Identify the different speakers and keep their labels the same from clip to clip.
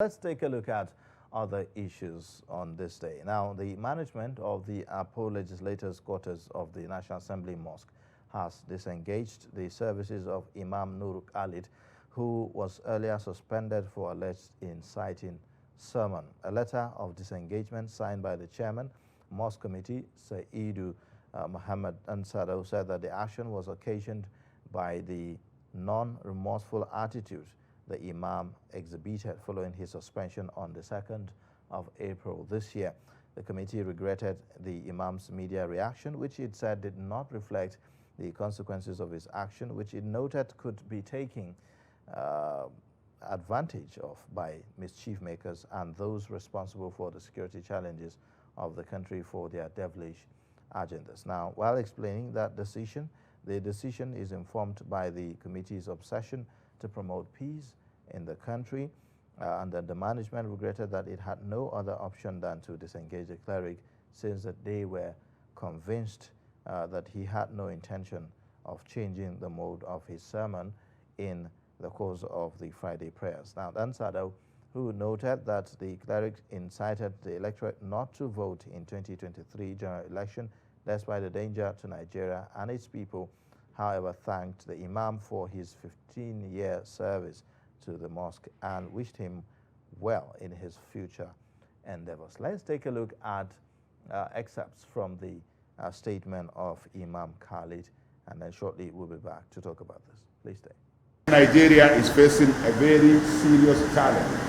Speaker 1: Let's take a look at other issues on this day. Now, the management of the Apo Legislators' Quarters of the National Assembly Mosque has disengaged the services of Imam Nur Khalid, who was earlier suspended for alleged inciting sermon. A letter of disengagement signed by the chairman, Mosque Committee, Saidu Muhammad Ansaro, said that the action was occasioned by the non-remorseful attitude the Imam exhibited following his suspension on the 2nd of April this year. The committee regretted the Imam's media reaction, which it said did not reflect the consequences of his action, which it noted could be taken advantage of by mischief makers and those responsible for the security challenges of the country for their devilish agendas. Now, while explaining that decision, the decision is informed by the committee's obsession to promote peace in the country, and that the management regretted that it had no other option than to disengage the cleric, since that they were convinced that he had no intention of changing the mode of his sermon in the course of the Friday prayers. Now, Ansado, who noted that the cleric incited the electorate not to vote in 2023 general election despite the danger to Nigeria and its people, however, thanked the Imam for his 15-year service to the mosque and wished him well in his future endeavors. Let's take a look at excerpts from the statement of Imam Khalid, and then shortly we'll be back to talk about this. Please stay.
Speaker 2: Nigeria is facing a very serious challenge.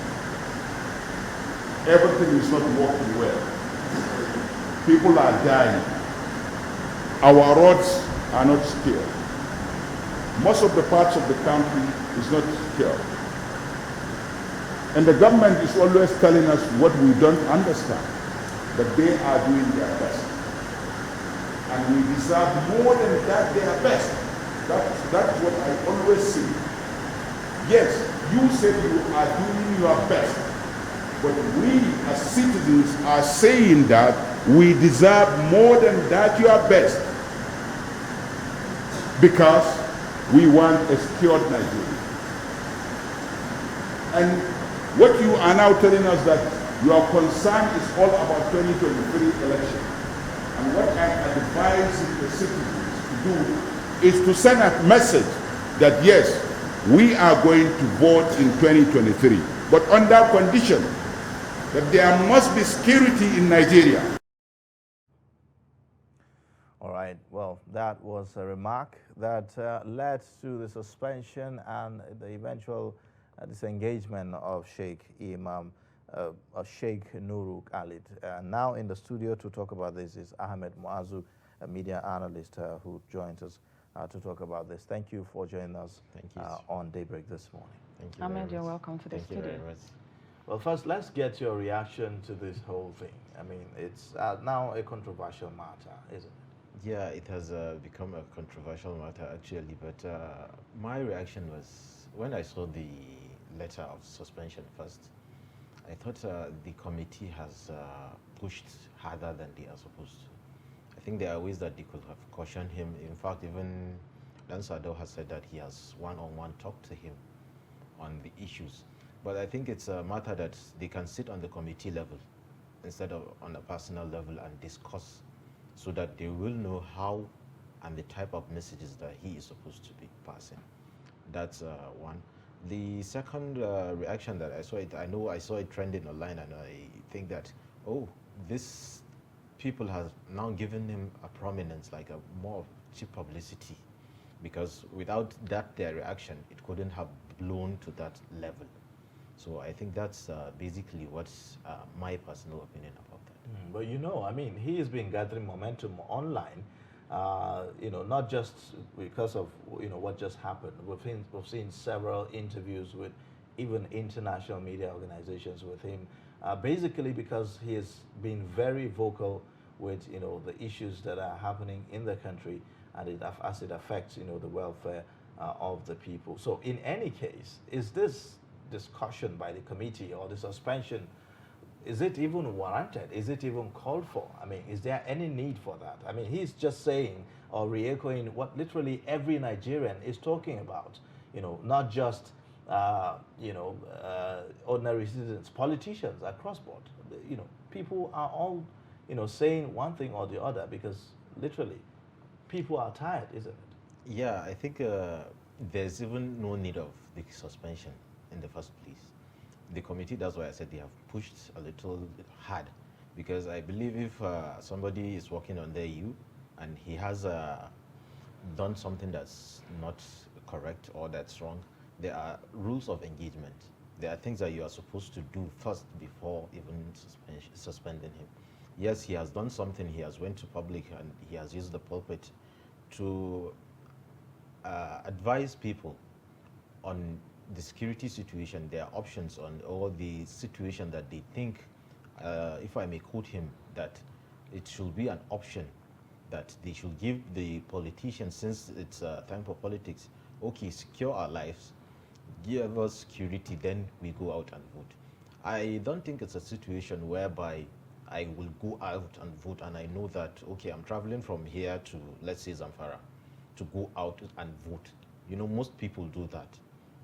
Speaker 2: Everything is not working well. People are dying. Our roads are not secure. Most of the parts of the country is not secure. And the government is always telling us what we don't understand, that they are doing their best. And we deserve more than that, their best. That's what I always say. Yes, you said you are doing your best, but we as citizens are saying that we deserve more than that, your best, because we want a secured Nigeria. And what you are now telling us that your concern is all about 2023 election. And what I'm advising the citizens to do is to send a message that yes, we are going to vote in 2023, but under condition that there must be security in Nigeria.
Speaker 1: All right, well, that was a remark that led to the suspension and the eventual disengagement of Sheikh Imam, Sheikh Nuru Khalid. Now in the studio to talk about this is Ahmed Muazu, a media analyst who joined us to talk about this. Thank you for joining us on Daybreak this morning.
Speaker 3: Thank you.
Speaker 4: Ahmed, you're welcome to the studio.
Speaker 1: Well, first, let's get your reaction to this whole thing. I mean, it's now a controversial matter, isn't it?
Speaker 3: Yeah, it has become a controversial matter actually, but my reaction was when I saw the letter of suspension first, I thought the committee has pushed harder than they are supposed to. I think there are ways that they could have cautioned him. In fact, even Dan Sado has said that he has one-on-one talked to him on the issues. But I think it's a matter that they can sit on the committee level instead of on a personal level and discuss so that they will know how and the type of messages that he is supposed to be passing. That's one. The second reaction that I saw I saw it trending online, and I think that, oh, this people have now given him a prominence, like a more cheap publicity, because without that, their reaction, it couldn't have blown to that level. So I think that's basically what's my personal opinion about that.
Speaker 1: But you know, I mean, he has been gathering momentum online, you know, not just because of, you know, what just happened. We've seen several interviews with even international media organizations with him, basically because he has been very vocal with, you know, the issues that are happening in the country and as it affects, you know, the welfare of the people. So in any case, is this discussion by the committee or the suspension, is it even warranted? Is it even called for? I mean, is there any need for that? I mean, he's just saying or re-echoing what literally every Nigerian is talking about, you know, not just ordinary citizens, politicians across board. People are all, saying one thing or the other because literally, people are tired, isn't it?
Speaker 3: Yeah, I think there's even no need of the suspension in the first place. The committee, that's why I said they have pushed a little hard, because I believe if somebody is working under you and he has done something that's not correct or that's wrong, there are rules of engagement. There are things that you are supposed to do first before even suspending him. Yes, he has done something. He has went to public and he has used the pulpit to advise people on the security situation, their options on all the situation that they think, if I may quote him, that it should be an option that they should give the politicians, since it's time for politics, okay, secure our lives, give us security, then we go out and vote. I don't think it's a situation whereby I will go out and vote and I know that, okay, I'm traveling from here to, let's say, Zamfara, to go out and vote. Most people do that.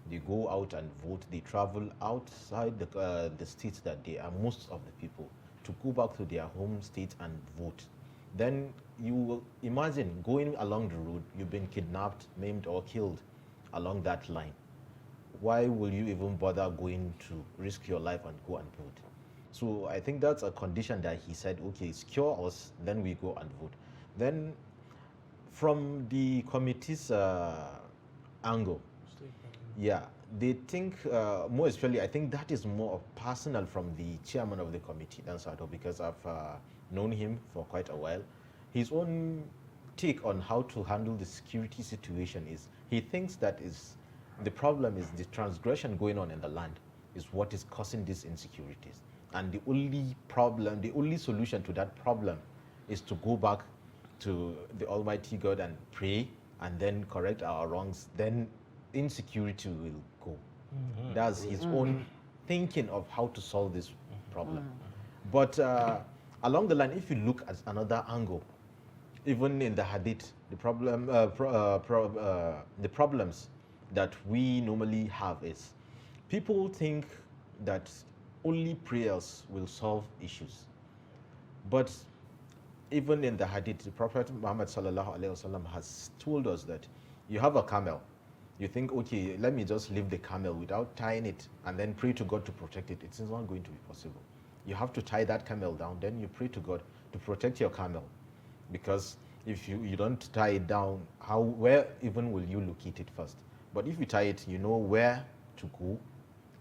Speaker 3: They go out and vote. They travel outside the states that they are, most of the people, to go back to their home state and vote. Then you will imagine going along the road, you've been kidnapped, maimed, or killed along that line. Why will you even bother going to risk your life and go and vote? So I think that's a condition that he said, okay, secure us, then we go and vote. Then from the committee's angle, yeah, they think, more especially, I think that is more personal from the chairman of the committee, Dan Sato, because I've known him for quite a while. His own take on how to handle the security situation is, he thinks that the problem is the transgression going on in the land is what is causing these insecurities. And the only solution to that problem is to go back to the Almighty God and pray and then correct our wrongs. Then insecurity will go. That's his own thinking of how to solve this problem. But along the line, if you look at another angle, even in the hadith, the problems that we normally have is people think that only prayers will solve issues. But even in the hadith, the Prophet Muhammad sallallahu alaihi wasallam has told us that you have a camel. You think, okay, let me just leave the camel without tying it and then pray to God to protect it. It's not going to be possible. You have to tie that camel down, then you pray to God to protect your camel. Because if you don't tie it down, where even will you locate it first? But if you tie it, you know where to go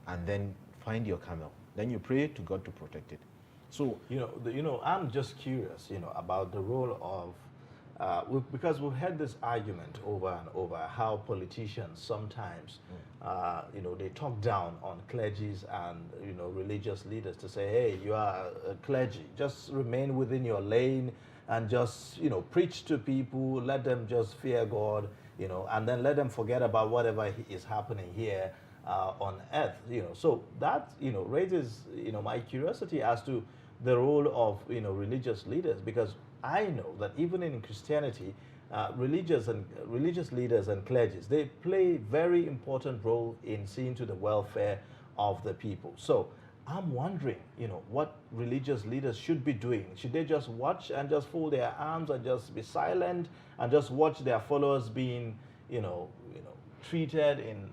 Speaker 3: and then find your camel. Then you pray to God to protect it. So,
Speaker 1: I'm just curious, about the role of, because we've had this argument over and over how politicians sometimes, they talk down on clergies and, religious leaders to say, hey, you are a clergy, just remain within your lane and just, preach to people, let them just fear God, and then let them forget about whatever is happening here on earth, So that, raises, my curiosity as to the role of, religious leaders, because I know that even in Christianity, religious leaders and clergies, they play very important role in seeing to the welfare of the people. So I'm wondering, what religious leaders should be doing. Should they just watch and just fold their arms and just be silent and just watch their followers being, treated in,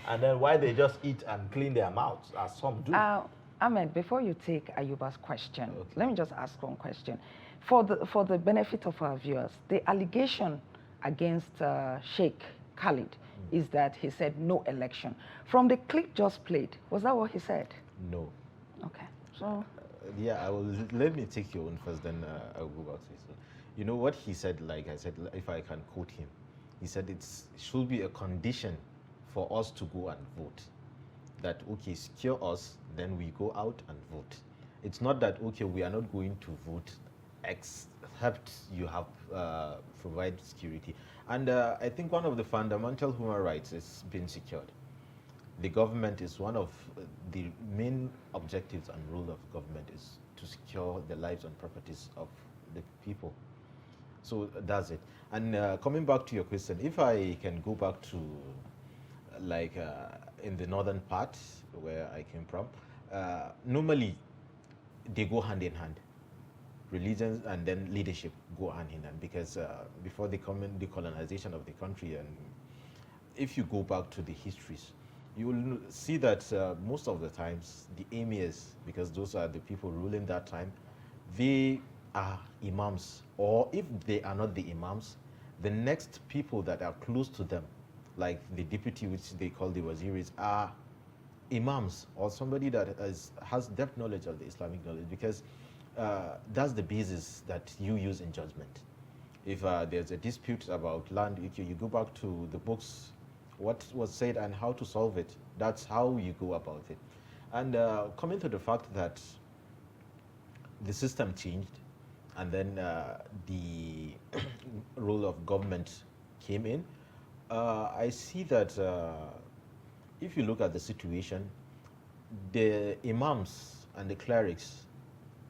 Speaker 1: and then why they just eat and clean their mouths, as some do?
Speaker 4: Ahmed, before you take Ayuba's question, let me just ask one question. For the benefit of our viewers, the allegation against Sheikh Khalid is that he said no election. From the clip just played, was that what he said?
Speaker 3: No.
Speaker 4: Okay. So.
Speaker 3: Yeah, let me take your own first, then I'll go back to it. So, you know what he said, like I said, if I can quote him, he said it should be a condition for us to go and vote. That, okay, secure us, then we go out and vote. It's not that, okay, we are not going to vote except you have provided security. And I think one of the fundamental human rights is being secured. The government is one of the main objectives and role of government is to secure the lives and properties of the people. So that's it. And coming back to your question, if I can go back to like in the northern part where I came from, normally they go hand in hand. Religion and then leadership go hand in hand, because before the colonization of the country, and if you go back to the histories, you will see that most of the times the emirs, because those are the people ruling that time, they are imams, or if they are not the imams, the next people that are close to them, like the deputy, which they call the waziris, are imams, or somebody that has depth knowledge of the Islamic knowledge, because that's the basis that you use in judgment. If there's a dispute about land, you go back to the books, what was said and how to solve it. That's how you go about it. And coming to the fact that the system changed, and then the role of government came in, I see that if you look at the situation, the imams and the clerics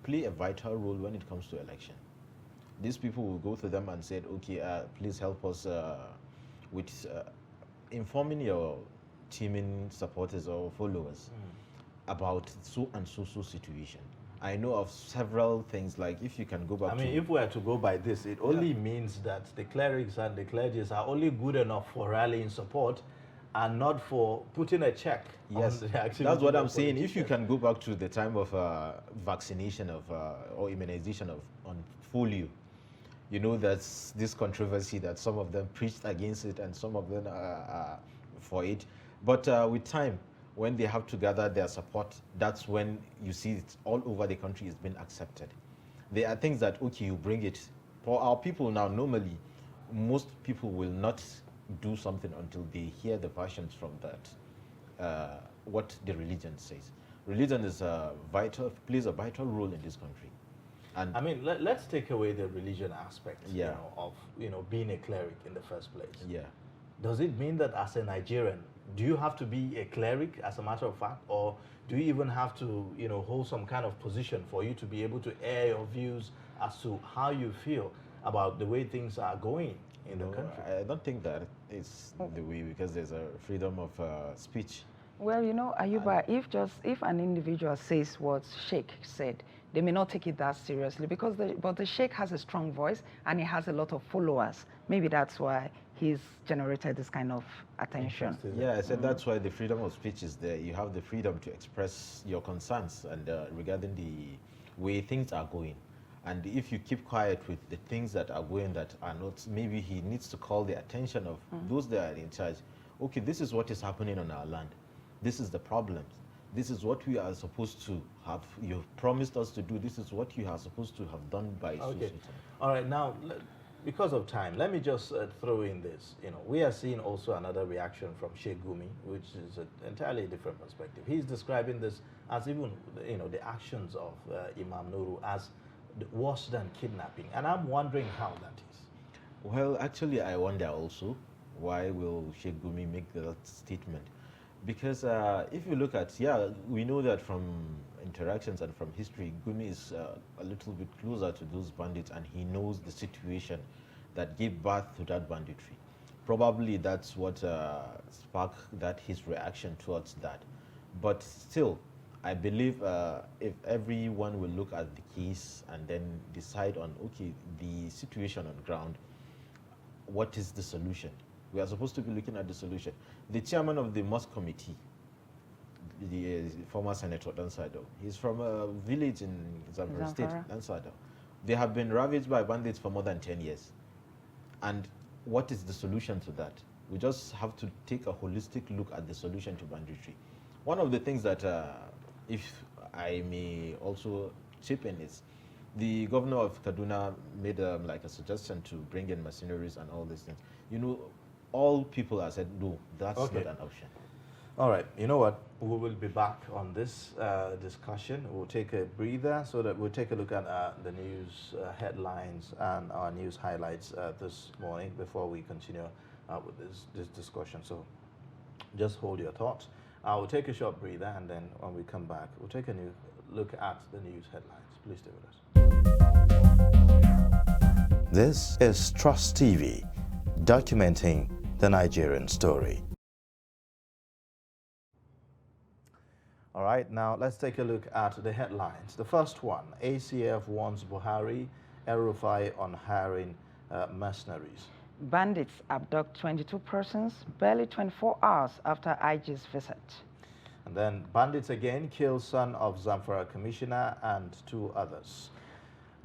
Speaker 3: play a vital role when it comes to election. These people will go to them and say, okay, please help us with informing your teaming supporters or followers about so and so situation. I know of several things, like if you can go back
Speaker 1: if we are to go by this, it only means that the clerics and the clergies are only good enough for rallying support and not for putting a check on the activity.
Speaker 3: That's what I'm saying. If you can go back to the time of vaccination of or immunization on polio, you know, that's this controversy that some of them preached against it and some of them are for it. But with time, when they have to gather their support, that's when you see it all over the country is being accepted. There are things that, okay, you bring it. For our people now, normally, most people will not do something until they hear the versions from that, what the religion says. Religion is plays a vital role in this country. And
Speaker 1: I mean, let's take away the religion aspect, of being a cleric in the first place.
Speaker 3: Yeah.
Speaker 1: Does it mean that as a Nigerian, do you have to be a cleric as a matter of fact, or do you even have to, hold some kind of position for you to be able to air your views as to how you feel about the way things are going in the country?
Speaker 3: I don't think that is the way, because there's a freedom of speech.
Speaker 4: Well, Ayuba, if an individual says what Sheikh said, they may not take it that seriously, because the Sheikh has a strong voice and he has a lot of followers. Maybe that's why he's generated this kind of attention.
Speaker 3: Yeah, I said that's why the freedom of speech is there. You have the freedom to express your concerns and regarding the way things are going. And if you keep quiet with the things that are going that are not, maybe he needs to call the attention of those that are in charge. Okay, this is what is happening on our land. This is the problems. This is what we are supposed to have. You've promised us to do. This is what you are supposed to have done by
Speaker 1: okay. All right, now, because of time, let me just throw in this. We are seeing also another reaction from Sheikh Gumi, which is an entirely different perspective. He's describing this as even, the actions of Imam Nuru as worse than kidnapping. And I'm wondering how that is.
Speaker 3: Well, actually, I wonder also, why will Sheikh Gumi make that statement? Because if you look at, we know that from interactions and from history, Gumi is a little bit closer to those bandits, and he knows the situation that gave birth to that banditry. Probably that's what sparked his reaction towards that. But still, I believe if everyone will look at the case and then decide on, okay, the situation on ground, what is the solution? We are supposed to be looking at the solution. The chairman of the Mosque committee, the former Senator Dansado, he's from a village in Zamfara State, Dansado. They have been ravaged by bandits for more than 10 years. And what is the solution to that? We just have to take a holistic look at the solution to banditry. One of the things that, if I may also chip in, is the governor of Kaduna made like a suggestion to bring in mercenaries and all these things. All people have said, no, that's not an option.
Speaker 1: All right, you know what? We will be back on this discussion. We'll take a breather so that we'll take a look at the news headlines and our news highlights this morning before we continue with this discussion. So just hold your thoughts. We'll take a short breather, and then when we come back, we'll take a new look at the news headlines. Please stay with us.
Speaker 5: This is Trust TV, documenting the Nigerian story.
Speaker 1: All right, now let's take a look at the headlines. The first one, ACF warns Buhari, El-Rufai on hiring mercenaries.
Speaker 4: Bandits abduct 22 persons barely 24 hours after IG's visit.
Speaker 1: And then bandits again kill son of Zamfara commissioner and 2 others.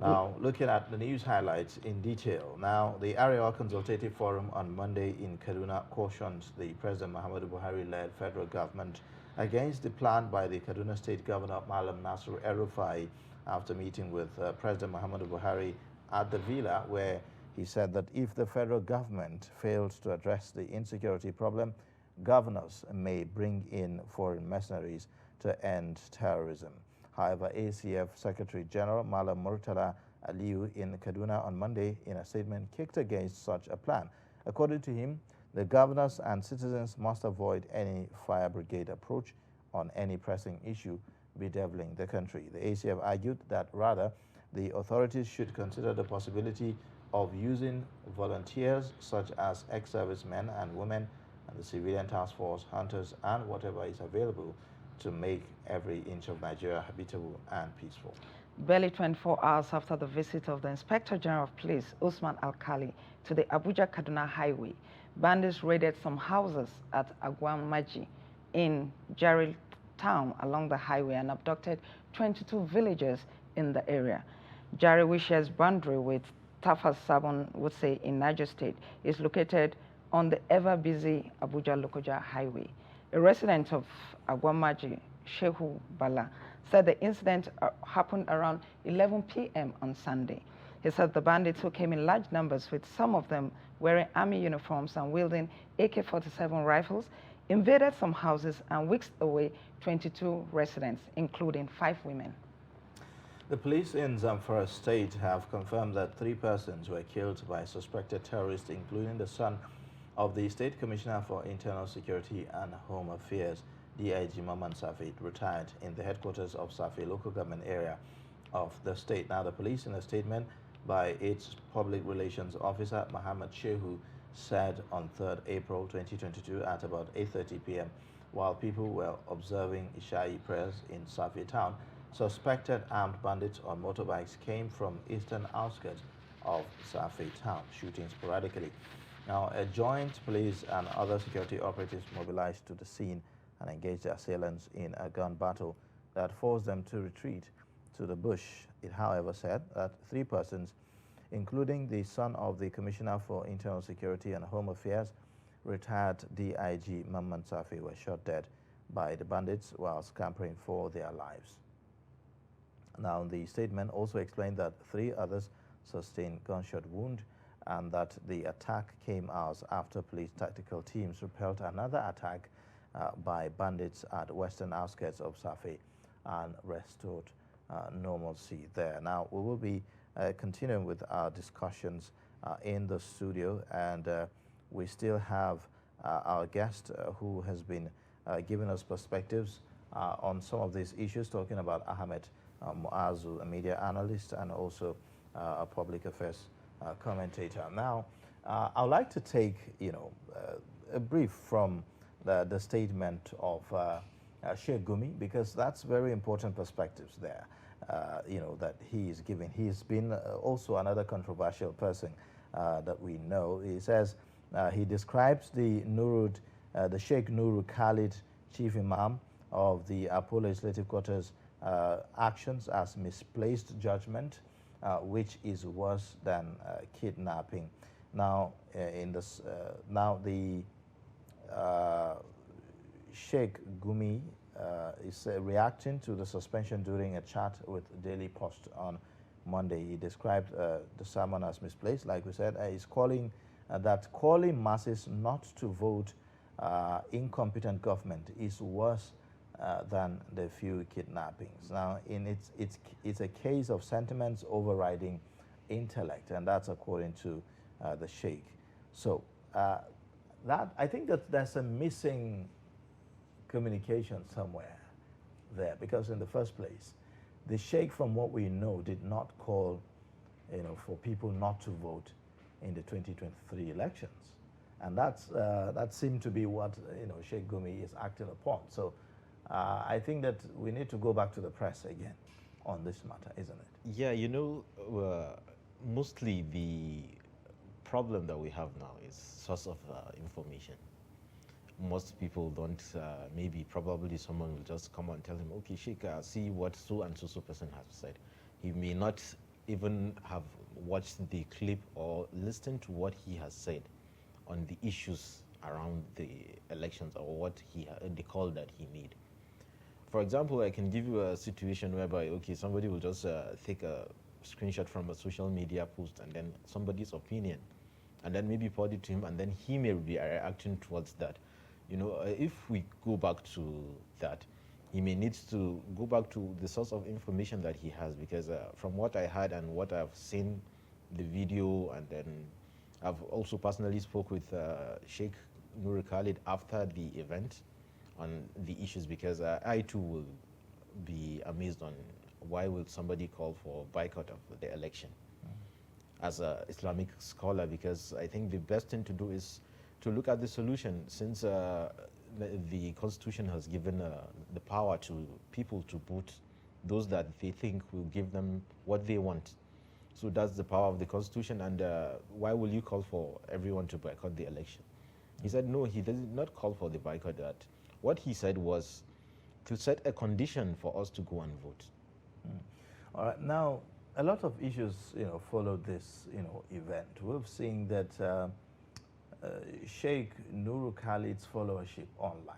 Speaker 1: Now, looking at the news highlights in detail. Now, the Arewa Consultative Forum on Monday in Kaduna cautions the President Muhammadu Buhari-led federal government against the plan by the Kaduna State Governor Malam Nasir El-Rufai after meeting with President Muhammadu Buhari at the villa, where he said that if the federal government fails to address the insecurity problem, governors may bring in foreign mercenaries to end terrorism. However, ACF Secretary General Malam Murtala Aliyu in Kaduna on Monday, in a statement, kicked against such a plan. According to him, the governors and citizens must avoid any fire brigade approach on any pressing issue bedeviling the country. The ACF argued that rather the authorities should consider the possibility of using volunteers such as ex-servicemen and women and the civilian task force, hunters, and whatever is available to make every inch of Nigeria habitable and peaceful.
Speaker 4: Barely 24 hours after the visit of the Inspector General of Police, Usman Alkali, to the Abuja-Kaduna Highway, bandits raided some houses at Agwamaji in Jaril town along the highway and abducted 22 villagers in the area. Jari, which shares boundary with Tafas Sabon, would say in Niger State, is located on the ever-busy Abuja-Lokoja highway. A resident of Agwamaji, Sheikh Bala, said the incident happened around 11 p.m. on Sunday. He said the bandits, who came in large numbers, with some of them wearing army uniforms and wielding AK-47 rifles, invaded some houses and whisked away 22 residents, including 5 women.
Speaker 1: The police in Zamfara State have confirmed that 3 persons were killed by suspected terrorists, including the son of the State Commissioner for Internal Security and Home Affairs, DIG Maman Safit, retired in the headquarters of Safi local government area of the state. Now, the police, in a statement by its public relations officer, Muhammad Shehu, said on 3rd April 2022 at about 8:30 p.m., while people were observing Ishai prayers in Safi town, suspected armed bandits on motorbikes came from eastern outskirts of Safi town, shooting sporadically. Now, a joint police and other security operatives mobilized to the scene and engaged the assailants in a gun battle that forced them to retreat to the bush. It, however, said that 3 persons, including the son of the Commissioner for Internal Security and Home Affairs, retired DIG Mamman Safi, were shot dead by the bandits while scampering for their lives. Now, the statement also explained that 3 others sustained gunshot wound and that the attack came hours after police tactical teams repelled another attack by bandits at western outskirts of Safi and restored normalcy there. Now, we will be continuing with our discussions in the studio, and we still have our guest who has been giving us perspectives on some of these issues, talking about Ahmed Muazu, a media analyst and also a public affairs commentator. Now, I'd like to take, a brief from the statement of Sheikh Gumi, because that's very important perspectives there, that he is giving. He's been also another controversial person that we know. He says, he describes the Sheikh Nuru Khalid, chief imam of the Apo Legislative Quarters, actions as misplaced judgment, which is worse than kidnapping. Now, the Sheikh Gumi is reacting to the suspension during a chat with Daily Post on Monday. He described the sermon as misplaced. Like we said, he's calling calling masses not to vote incompetent government is worse than the few kidnappings. Now, it's a case of sentiments overriding intellect, and that's according to the Sheikh. So I think that there's a missing communication somewhere there, because in the first place, the Sheikh, from what we know, did not call, for people not to vote in the 2023 elections, and that seemed to be what Sheikh Gumi is acting upon. So I think that we need to go back to the press again on this matter, isn't it?
Speaker 3: Yeah, mostly the problem that we have now is source of information. Most people don't, maybe probably someone will just come and tell him, okay, Sheikh, see what so and so person has said. He may not even have watched the clip or listened to what he has said on the issues around the elections or what the call that he made. For example, I can give you a situation whereby, okay, somebody will just take a screenshot from a social media post and then somebody's opinion, and then maybe forward it to him, and then he may be reacting towards that. If we go back to that, he may need to go back to the source of information that he has, because from what I heard and what I've seen, the video, and then I've also personally spoke with Sheikh Khalid after the event on the issues, because I too will be amazed on why would somebody call for boycott of the election as an Islamic scholar, because I think the best thing to do is to look at the solution, since the Constitution has given the power to people to vote those that they think will give them what they want. So that's the power of the Constitution, and why will you call for everyone to boycott the election? He said no, he did not call for the boycott. That what he said was to set a condition for us to go and vote.
Speaker 1: All right, now a lot of issues, followed this, event. We've seen that Sheikh Khalid's followership online,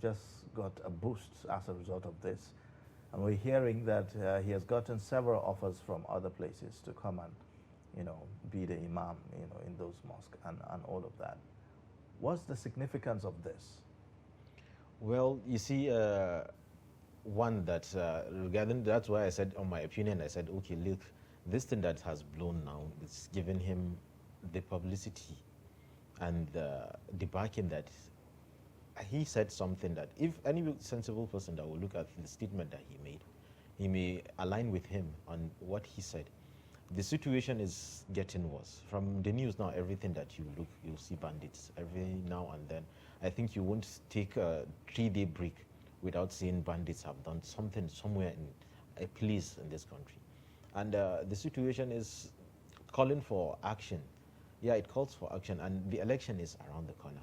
Speaker 1: just got a boost as a result of this. And we're hearing that he has gotten several offers from other places to come and, be the imam, in those mosques and all of that. What's the significance of this?
Speaker 3: Well, you see, one that regarding, that's why I said, on my opinion, I said, okay, look, this thing that has blown now, it's given him the publicity and the backing that he said something that if any sensible person that will look at the statement that he made, he may align with him on what he said. The situation is getting worse. From the news now, everything that you look, you'll see bandits every now and then. I think you won't take a 3-day break without seeing bandits have done something somewhere in a place in this country. And the situation is calling for action. Yeah, it calls for action, and the election is around the corner.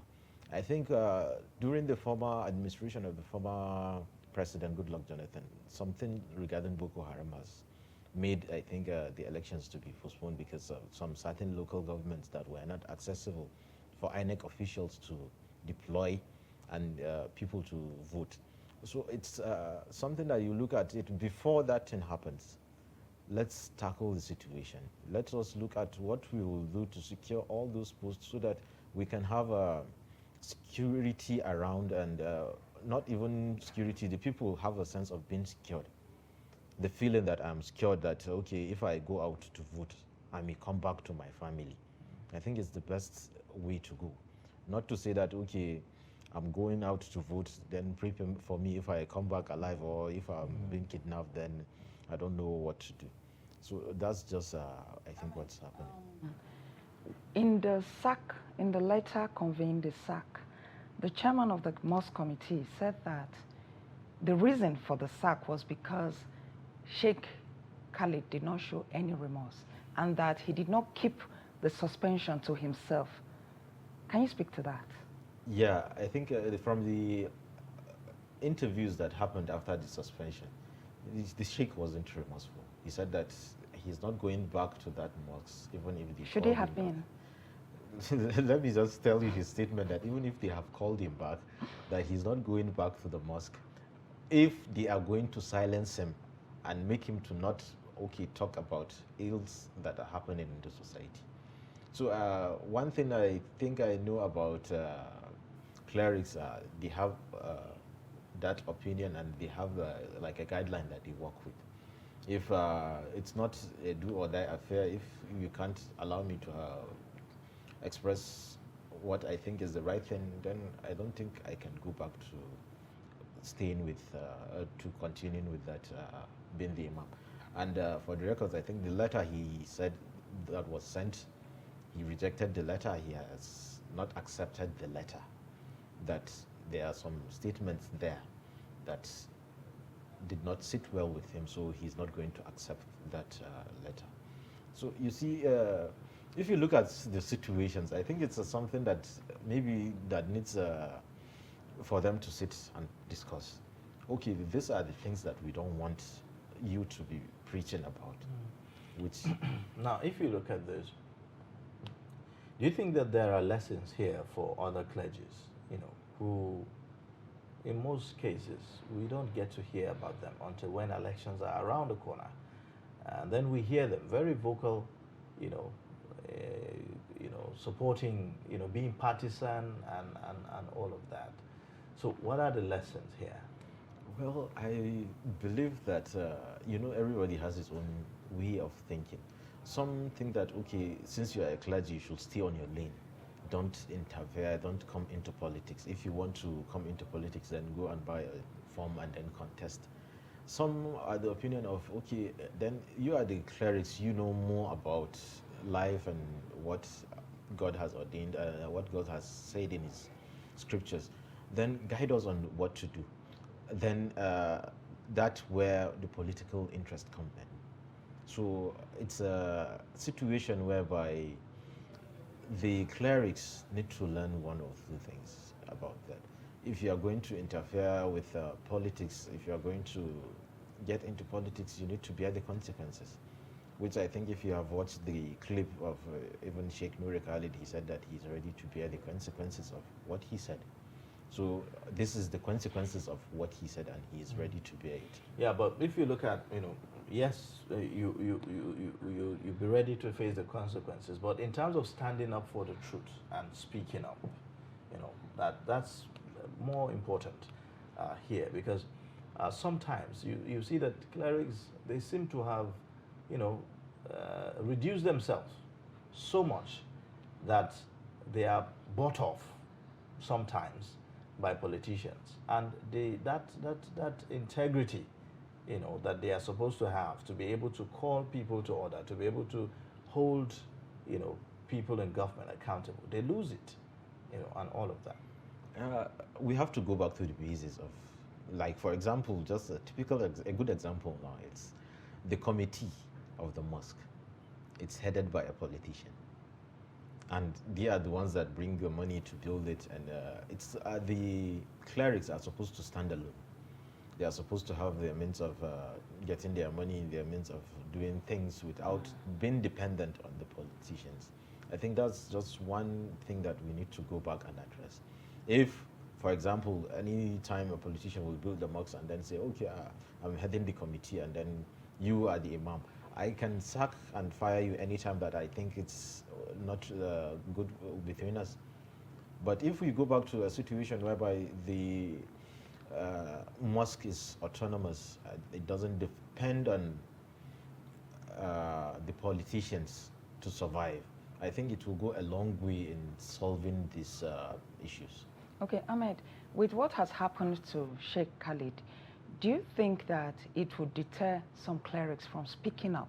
Speaker 3: I think during the former administration of the former President Goodluck Jonathan, something regarding Boko Haram has made, I think, the elections to be postponed because of some certain local governments that were not accessible for INEC officials to deploy and people to vote. So it's something that you look at it before that thing happens. Let's tackle the situation. Let us look at what we will do to secure all those posts so that we can have security around, and not even security, the people have a sense of being secured. The feeling that I'm secured, that, okay, if I go out to vote, I may come back to my family. I think it's the best way to go. Not to say that, okay, I'm going out to vote, then prepare for me if I come back alive, or if I'm being kidnapped, then I don't know what to do. So that's just, I think, what's happening.
Speaker 4: In the SAC, in the letter conveying the SAC, the chairman of the Mosque committee said that the reason for the SAC was because Sheikh Khalid did not show any remorse, and that he did not keep the suspension to himself. Can you speak to that?
Speaker 3: Yeah, I think from the interviews that happened after the suspension, the Sheikh wasn't remorseful. He said that he's not going back to that mosque, even if they
Speaker 4: should he have been?
Speaker 3: Let me just tell you his statement that even if they have called him back, that he's not going back to the mosque. If they are going to silence him and make him to not, talk about ills that are happening in the society. So one thing I think I know about clerics, they have that opinion, and they have like a guideline that they work with. If it's not a do or die affair, if you can't allow me to express what I think is the right thing, then I don't think I can go back to staying with, to continuing with that, being the imam. And for the records, I think the letter he said that was sent, he rejected the letter. He has not accepted the letter. That there are some statements there that did not sit well with him, so he's not going to accept that letter. So you see, if you look at the situations, I think it's something that maybe that needs for them to sit and discuss. Okay, these are the things that we don't want you to be preaching about. Which
Speaker 1: now, if you look at this, do you think that there are lessons here for other clergies, who, in most cases, we don't get to hear about them until when elections are around the corner, and then we hear them very vocal, supporting, being partisan and all of that. So, what are the lessons here?
Speaker 3: Well, I believe that, everybody has his own way of thinking. Some think that, okay, since you are a clergy, you should stay on your lane. Don't interfere, don't come into politics. If you want to come into politics, then go and buy a form and then contest. Some are the opinion of, okay, then you are the clerics, you know more about life and what God has ordained, what God has said in his scriptures. Then guide us on what to do. Then that's where the political interest comes in. So it's a situation whereby the clerics need to learn one or two things about that. If you are going to interfere with politics, if you are going to get into politics, you need to bear the consequences. Which I think if you have watched the clip of even Sheikh Khalid, he said that he's ready to bear the consequences of what he said. So this is the consequences of what he said, and he is ready to bear it.
Speaker 1: Yeah, but if you look at, yes, you be ready to face the consequences. But in terms of standing up for the truth and speaking up, that's more important here, because sometimes you see that clerics, they seem to have, reduced themselves so much that they are bought off sometimes by politicians, and that integrity, that they are supposed to have to be able to call people to order, to be able to hold, people in government accountable, they lose it, and all of that.
Speaker 3: We have to go back to the basis of, like, for example, just a good example now, it's the committee of the mosque. It's headed by a politician, and they are the ones that bring the money to build it, and it's the clerics are supposed to stand alone. They are supposed to have their means of getting their money, their means of doing things without being dependent on the politicians. I think that's just one thing that we need to go back and address. If, for example, any time a politician will build the mosque and then say, okay, I'm heading the committee, and then you are the imam, I can sack and fire you anytime that I think it's not good between us. But if we go back to a situation whereby the mosque is autonomous, it doesn't depend on the politicians to survive, I think it will go a long way in solving these issues.
Speaker 4: Okay, Ahmed, with what has happened to Sheikh Khalid, do you think that it would deter some clerics from speaking up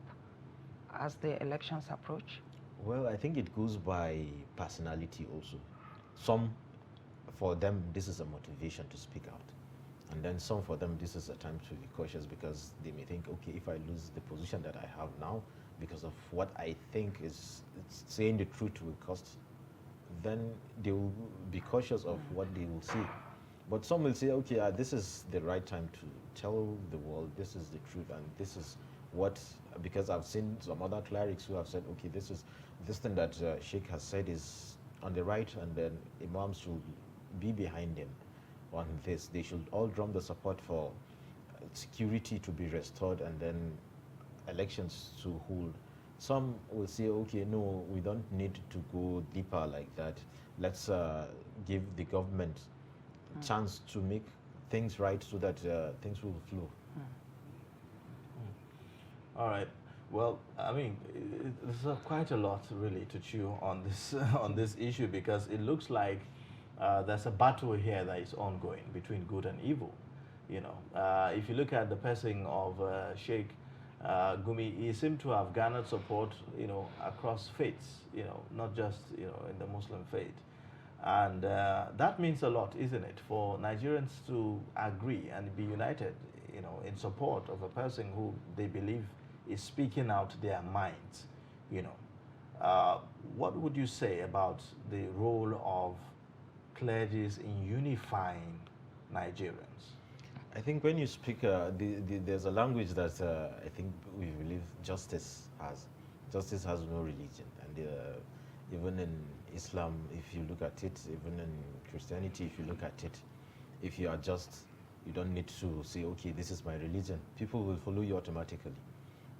Speaker 4: as the elections approach?
Speaker 3: Well, I think it goes by personality also. Some, for them, this is a motivation to speak out. And then some, for them, this is a time to be cautious, because they may think, okay, if I lose the position that I have now because of what I think is saying the truth will cost, then they will be cautious of what they will see. But some will say, okay, this is the right time to tell the world this is the truth, and this is what, because I've seen some other clerics who have said, okay, this thing that Sheikh has said is on the right, and then imams should be behind him on this. They should all drum the support for security to be restored, and then elections to hold. Some will say, okay, no, we don't need to go deeper like that. Let's give the government a chance to make things right so that things will flow.
Speaker 1: All right. Well, I mean, there's quite a lot really to chew on this on this issue, because it looks like there's a battle here that is ongoing between good and evil. If you look at the passing of Sheikh Gumi, he seemed to have garnered support, across faiths, not just, in the Muslim faith. And that means a lot, isn't it, for Nigerians to agree and be united, in support of a person who they believe is speaking out their minds, you know. What would you say about the role of clergies in unifying Nigerians?
Speaker 3: I think when you speak, there's a language that I think we believe justice has. Justice has no religion, and even in Islam, if you look at it, even in Christianity, if you look at it, if you are just, you don't need to say, okay, this is my religion. People will follow you automatically.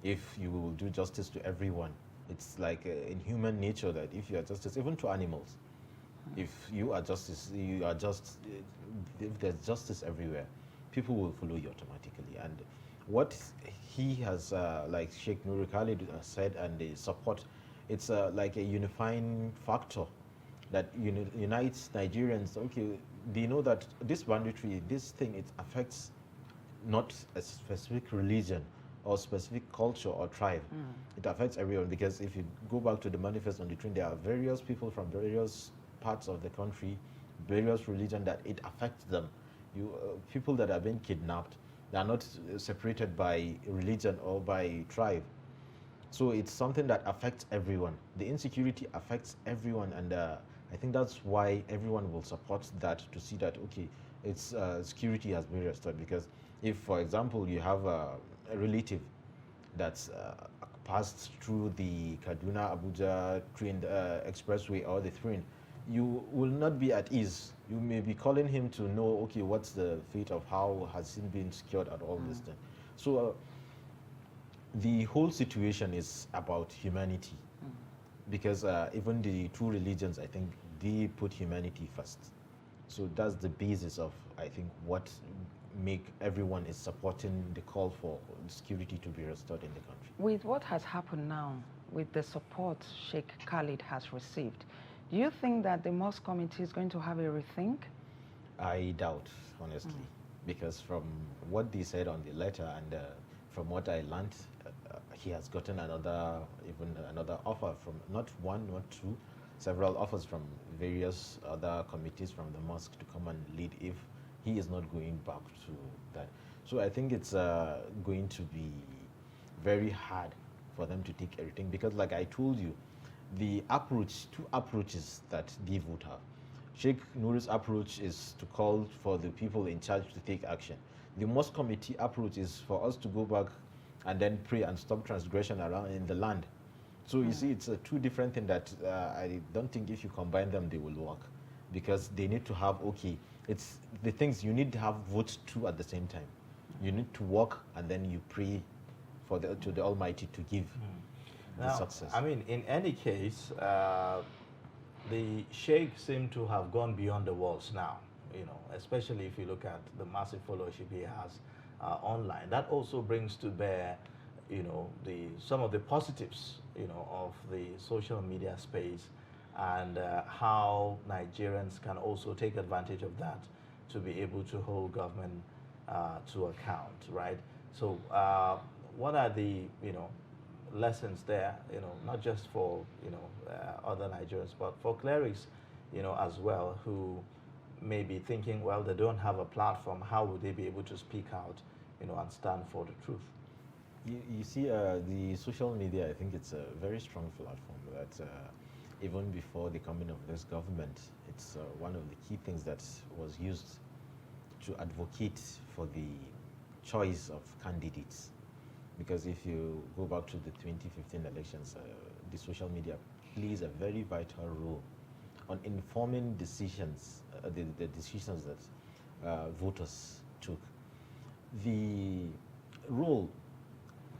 Speaker 3: If you will do justice to everyone, it's like in human nature that if you are justice, even to animals, if you are justice, you are just, if there's justice everywhere, people will follow you automatically. And what he has, like Sheikh Nuri Khalid said, and the support, it's like a unifying factor that unites Nigerians. Okay, they know that this banditry, this thing, it affects not a specific religion or specific culture or tribe. It affects everyone, because if you go back to the manifest on the train, there are various people from various parts of the country, various religion, that it affects them. People that have been kidnapped, they are not separated by religion or by tribe. So it's something that affects everyone. The insecurity affects everyone, and I think that's why everyone will support that, to see that, okay, it's security has been restored. Because if, for example, you have a relative that's passed through the Kaduna Abuja train expressway or the train, you will not be at ease. You may be calling him to know, okay, what's the fate of how has he been secured at all this thing. So the whole situation is about humanity, because even the two religions, I think, they put humanity first. So that's the basis of, I think, what make everyone is supporting the call for security to be restored in the country.
Speaker 4: With what has happened now, with the support Sheikh Khalid has received, do you think that the mosque committee is going to have a rethink?
Speaker 3: I doubt, honestly, because from what they said on the letter and from what I learned, he has gotten another offer from not one, not two, several offers from various other committees from the mosque to come and lead if he is not going back to that. So I think it's going to be very hard for them to take everything, because like I told you, the approach, two approaches that they would have. Sheikh Nuri's approach is to call for the people in charge to take action. The mosque committee approach is for us to go back and then pray and stop transgression around in the land. So you see, it's two different things that I don't think if you combine them, they will work, because they need to have, okay, it's the things you need to have votes to at the same time. You need to work and then you pray for to the Almighty to give the success.
Speaker 1: I mean, in any case, the Sheikh seemed to have gone beyond the walls now, especially if you look at the massive followership he has online. That also brings to bear, some of the positives, of the social media space, and how Nigerians can also take advantage of that to be able to hold government to account, right? So what are the, lessons there, not just for, other Nigerians, but for clerics, as well, who may be thinking, well, they don't have a platform, how would they be able to speak out, and stand for the truth?
Speaker 3: You see, the social media, I think it's a very strong platform that even before the coming of this government, it's one of the key things that was used to advocate for the choice of candidates. Because if you go back to the 2015 elections, the social media plays a very vital role on informing decisions, the decisions that voters took. The role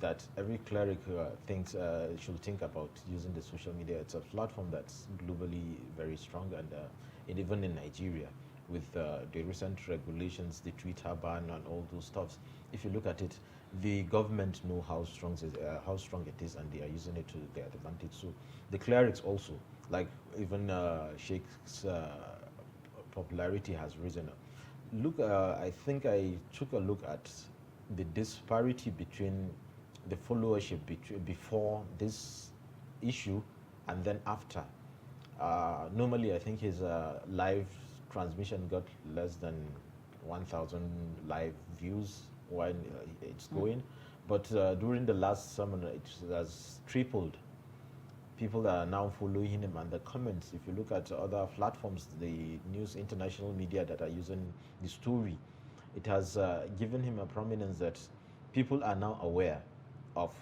Speaker 3: that every cleric thinks should think about using the social media, it's a platform that's globally very strong, and even in Nigeria, with the recent regulations, the Twitter ban and all those stuffs, if you look at it, the government know how strong it is, and they are using it to their advantage. So the clerics also, like even Sheikh's popularity has risen. Look, I think I took a look at the disparity between the followership before this issue and then after. Normally, I think his live transmission got less than 1,000 live views when it's going. But during the last summer, it has tripled. People are now following him, and the comments, if you look at other platforms, the news international media that are using the story, it has given him a prominence that people are now aware of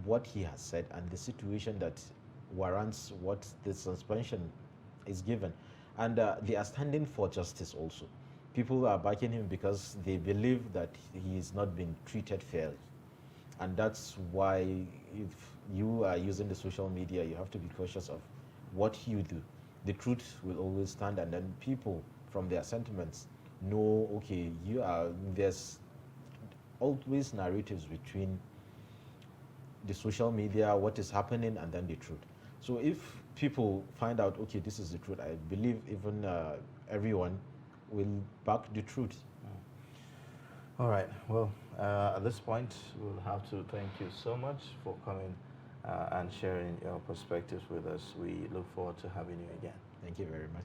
Speaker 3: what he has said and the situation that warrants what the suspension is given. And they are standing for justice also. People are backing him because they believe that he is not being treated fairly. And that's why if you are using the social media, you have to be cautious of what you do. The truth will always stand, and then people from their sentiments know, okay, there's always narratives between the social media, what is happening, and then the truth. So if people find out, okay, this is the truth, I believe even everyone will back the truth.
Speaker 1: All right. Well, at this point, we'll have to thank you so much for coming and sharing your perspectives with us. We look forward to having you again.
Speaker 3: Thank you very much.